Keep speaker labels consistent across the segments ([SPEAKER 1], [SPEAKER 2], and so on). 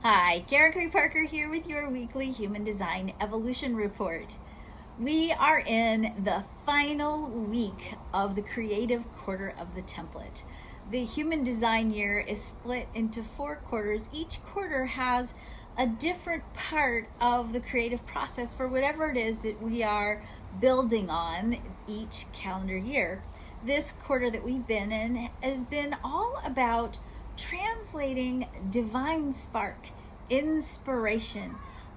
[SPEAKER 1] Hi, Karen Parker here with your weekly Human Design Evolution Report. We are in the final week of the creative quarter of the template. The human design year is split into 4 quarters. Each quarter has a different part of the creative process for whatever it is that we are building on each calendar year. This quarter that we've been in has been all about translating divine spark, inspiration,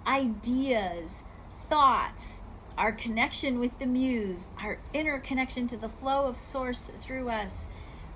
[SPEAKER 1] ideas, thoughts, our connection with the muse, our inner connection to the flow of source through us.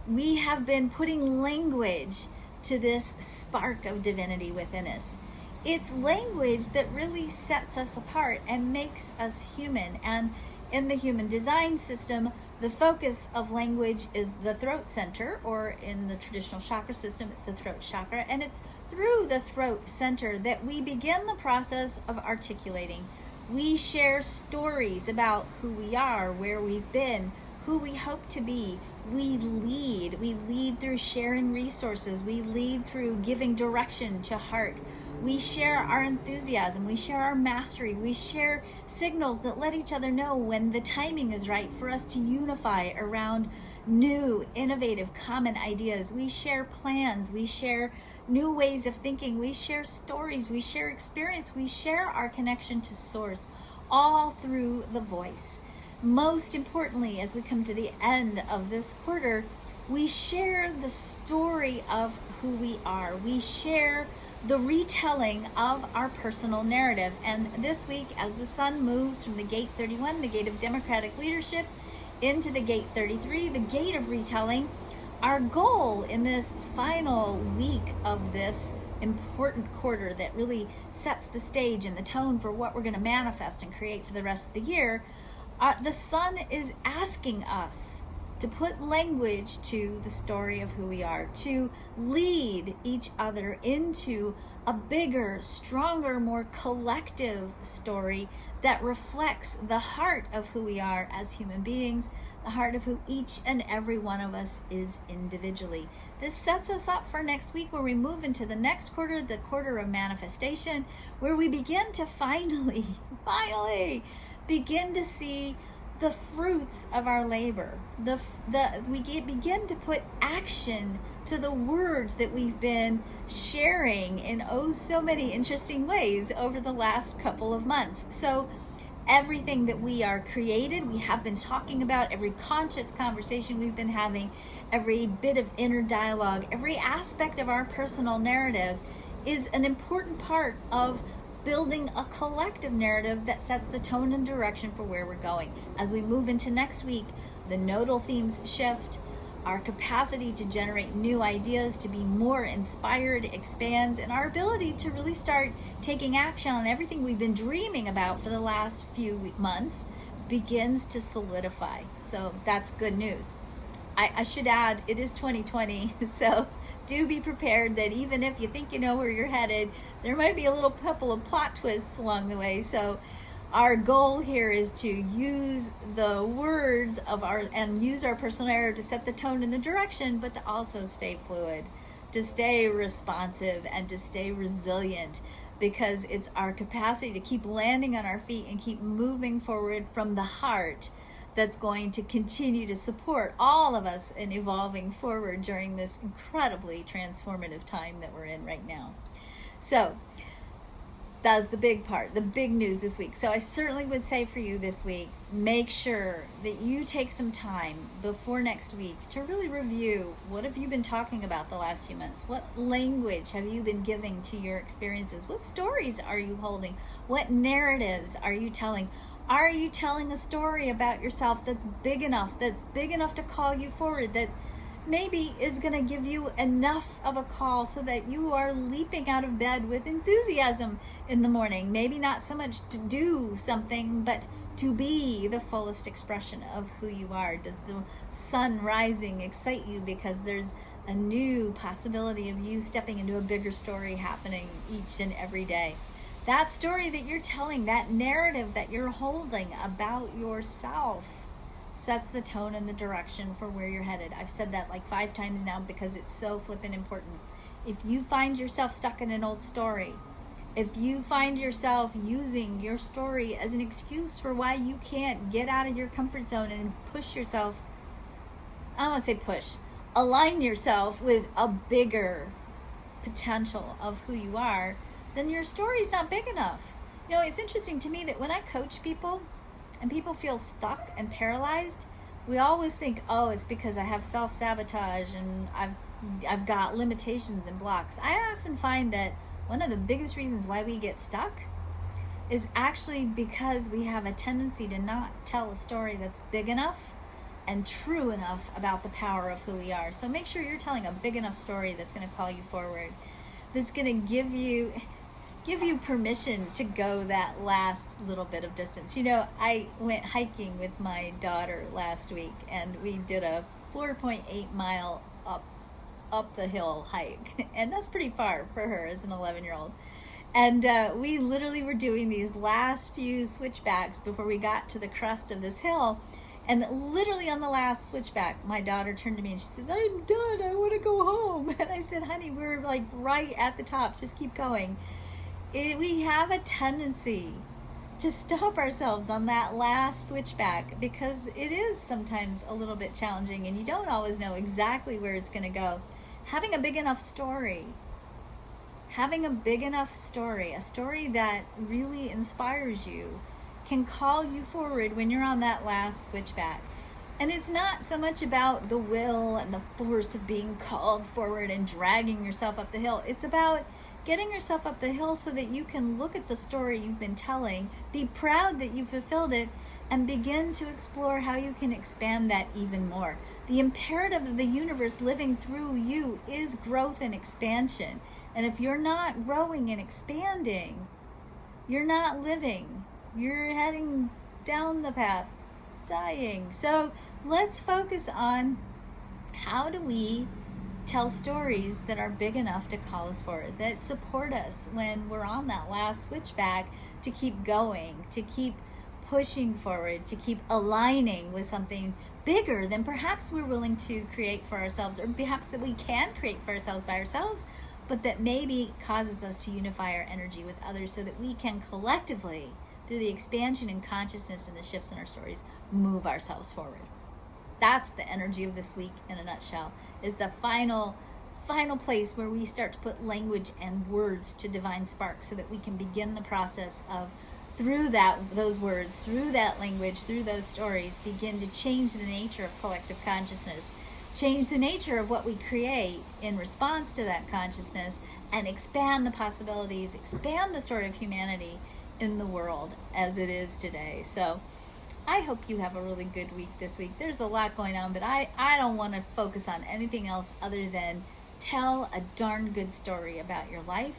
[SPEAKER 1] We have been putting language to this spark of divinity within us. It's language that really sets us apart and makes us human. And in the human design system, the focus of language is the throat center, or in the traditional chakra system, it's the throat chakra. And it's through the throat center that we begin the process of articulating. We share stories about who we are, where we've been, who we hope to be. We lead. We lead through sharing resources. We lead through giving direction to heart. We share our enthusiasm. We share our mastery. We share signals that let each other know when the timing is right for us to unify around new, innovative, common ideas. We share plans. We share new ways of thinking. We share stories. We share experience. We share our connection to source, all through the voice. Most importantly, as we come to the end of this quarter, we share the story of who we are. We share the retelling of our personal narrative. And this week, as the sun moves from the gate 31, the gate of democratic leadership, into the gate 33, the gate of retelling, our goal in this final week of this important quarter that really sets the stage and the tone for what we're going to manifest and create for the rest of the year, the sun is asking us to put language to the story of who we are, to lead each other into a bigger, stronger, more collective story that reflects the heart of who we are as human beings, the heart of who each and every one of us is individually. This sets us up for next week, where we move into the next quarter, the quarter of manifestation, where we begin to finally begin to see the fruits of our labor. We begin to put action to the words that we've been sharing in so many interesting ways over the last couple of months. So everything that we are created, we have been talking about, every conscious conversation we've been having, every bit of inner dialogue, every aspect of our personal narrative is an important part of building a collective narrative that sets the tone and direction for where we're going. As we move into next week, the nodal themes shift, our capacity to generate new ideas, to be more inspired, expands, and our ability to really start taking action on everything we've been dreaming about for the last few months begins to solidify. So that's good news. I should add, it is 2020, so do be prepared that even if you think you know where you're headed, there might be a little couple of plot twists along the way. So our goal here is to use the words of use our personal narrative to set the tone and the direction, but to also stay fluid, to stay responsive, and to stay resilient, because it's our capacity to keep landing on our feet and keep moving forward from the heart that's going to continue to support all of us in evolving forward during this incredibly transformative time that we're in right now. So that's the big part, the big news this week. So I certainly would say for you this week, make sure that you take some time before next week to really review, what have you been talking about the last few months? What language have you been giving to your experiences? What stories are you holding? What narratives are you telling? Are you telling a story about yourself that's big enough to call you forward, that maybe is going to give you enough of a call so that you are leaping out of bed with enthusiasm in the morning? Maybe not so much to do something, but to be the fullest expression of who you are. Does the sun rising excite you because there's a new possibility of you stepping into a bigger story happening each and every day? That story that you're telling, that narrative that you're holding about yourself, sets the tone and the direction for where you're headed. I've said that like 5 times now because it's so flippin' important. If you find yourself stuck in an old story, if you find yourself using your story as an excuse for why you can't get out of your comfort zone and push yourself, I don't want to say push, align yourself with a bigger potential of who you are, then your story's not big enough. You know, it's interesting to me that when I coach people and people feel stuck and paralyzed, we always think, oh, it's because I have self-sabotage and I've got limitations and blocks. I often find that one of the biggest reasons why we get stuck is actually because we have a tendency to not tell a story that's big enough and true enough about the power of who we are. So make sure you're telling a big enough story that's going to call you forward, that's going to give you permission to go that last little bit of distance. You know, I went hiking with my daughter last week, and we did a 4.8 mile up the hill hike, and that's pretty far for her as an 11-year-old. And we literally were doing these last few switchbacks before we got to the crest of this hill. And literally on the last switchback, my daughter turned to me and she says, I'm done, I want to go home. And I said, honey, we're like right at the top, just keep going. We have a tendency to stop ourselves on that last switchback because it is sometimes a little bit challenging and you don't always know exactly where it's going to go. Having a big enough story, a story that really inspires you, can call you forward when you're on that last switchback. And it's not so much about the will and the force of being called forward and dragging yourself up the hill. It's about getting yourself up the hill so that you can look at the story you've been telling, be proud that you fulfilled it, and begin to explore how you can expand that even more. The imperative of the universe living through you is growth and expansion. And if you're not growing and expanding, you're not living. You're heading down the path, dying. So let's focus on how do we tell stories that are big enough to call us forward, that support us when we're on that last switchback, to keep going, to keep pushing forward, to keep aligning with something bigger than perhaps we're willing to create for ourselves, or perhaps that we can create for ourselves by ourselves, but that maybe causes us to unify our energy with others so that we can collectively, through the expansion in consciousness and the shifts in our stories, move ourselves forward. That's the energy of this week in a nutshell, is the final place where we start to put language and words to divine spark so that we can begin the process of, through those words, through that language, through those stories, begin to change the nature of collective consciousness, change the nature of what we create in response to that consciousness, and expand the possibilities, expand the story of humanity in the world as it is today. So I hope you have a really good week this week. There's a lot going on, but I don't want to focus on anything else other than tell a darn good story about your life.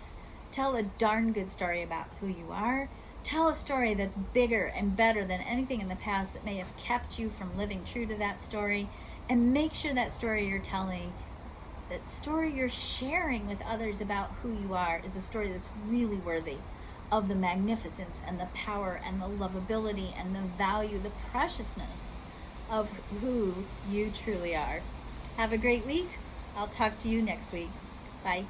[SPEAKER 1] Tell a darn good story about who you are. Tell a story that's bigger and better than anything in the past that may have kept you from living true to that story. And make sure that story you're telling, that story you're sharing with others about who you are, is a story that's really worthy of the magnificence and the power and the lovability and the value, the preciousness of who you truly are. Have a great week. I'll talk to you next week. Bye.